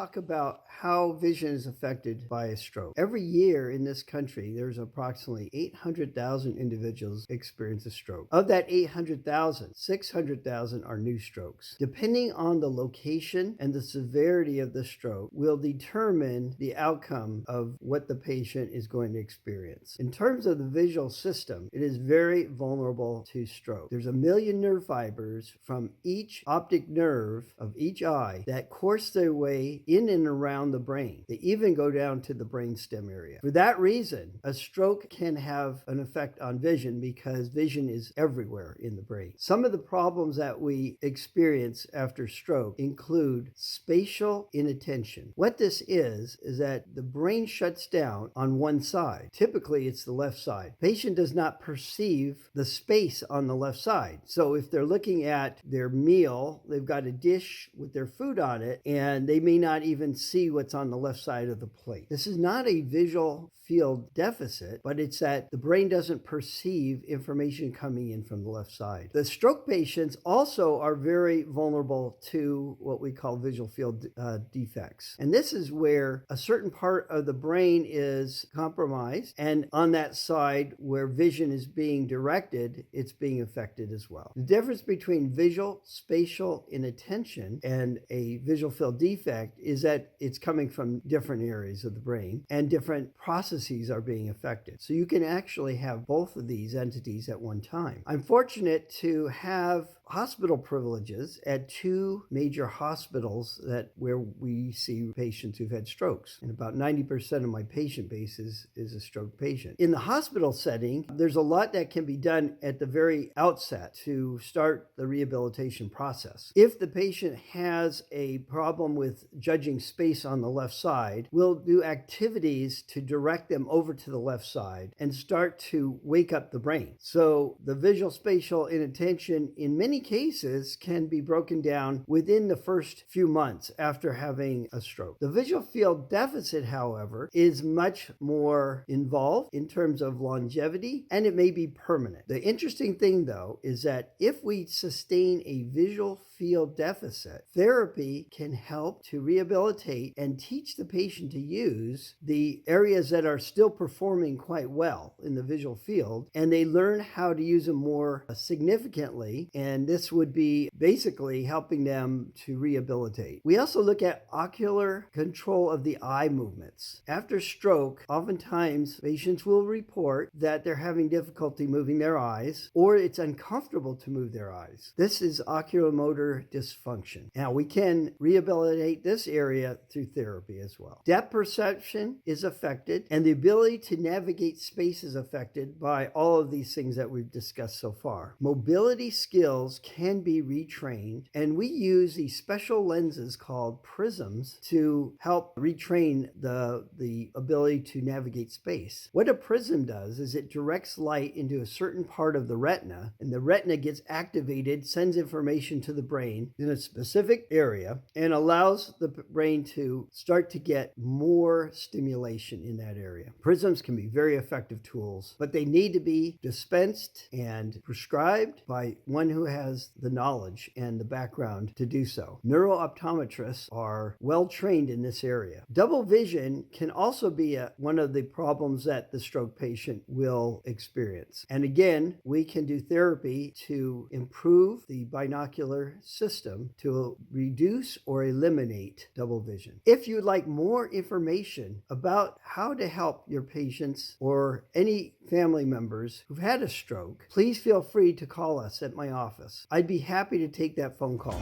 talk about how vision is affected by a stroke. Every year in this country, there's approximately 800,000 individuals experience a stroke. Of that 800,000, 600,000 are new strokes. Depending on the location and the severity of the stroke will determine the outcome of what the patient is going to experience. In terms of the visual system, it is very vulnerable to stroke. There's a million nerve fibers from each optic nerve of each eye that course their way in and around the brain. They even go down to the brainstem area. For that reason, a stroke can have an effect on vision because vision is everywhere in the brain. Some of the problems that we experience after stroke include spatial inattention. What this is that the brain shuts down on one side. Typically, it's the left side. Patient does not perceive the space on the left side. So if they're looking at their meal, they've got a dish with their food on it, and they may not even see what's on the left side of the plate. This is not a visual field deficit, but it's that the brain doesn't perceive information coming in from the left side. The stroke patients also are very vulnerable to what we call visual field defects. And this is where a certain part of the brain is compromised, and on that side where vision is being directed, it's being affected as well. The difference between visual, spatial inattention and a visual field defect is that it's coming from different areas of the brain and different processes are being affected. So you can actually have both of these entities at one time. I'm fortunate to have hospital privileges at two major hospitals where we see patients who've had strokes. And about 90% of my patient base is a stroke patient. In the hospital setting, there's a lot that can be done at the very outset to start the rehabilitation process. If the patient has a problem with judging space on the left side, we'll do activities to direct them over to the left side and start to wake up the brain. So the visual spatial inattention in many cases can be broken down within the first few months after having a stroke. The visual field deficit, however, is much more involved in terms of longevity, and it may be permanent. The interesting thing, though, is that if we sustain a visual field deficit, therapy can help to rehabilitate and teach the patient to use the areas that are still performing quite well in the visual field, and they learn how to use them more significantly, and this would be basically helping them to rehabilitate. We also look at ocular control of the eye movements. After stroke, oftentimes patients will report that they're having difficulty moving their eyes, or it's uncomfortable to move their eyes. This is oculomotor dysfunction. Now, we can rehabilitate this area through therapy as well. Depth perception is affected, and the ability to navigate space is affected by all of these things that we've discussed so far. Mobility skills can be retrained, and we use these special lenses called prisms to help retrain the ability to navigate space. What a prism does is it directs light into a certain part of the retina, and the retina gets activated, sends information to the brain in a specific area, and allows the brain to start to get more stimulation in that area. Prisms can be very effective tools, but they need to be dispensed and prescribed by one who has the knowledge and the background to do so. Neurooptometrists are well trained in this area. Double vision can also be one of the problems that the stroke patient will experience. And again, we can do therapy to improve the binocular system to reduce or eliminate double vision. If you'd like more information about how to help your patients or any family members who've had a stroke, please feel free to call us at my office. I'd be happy to take that phone call.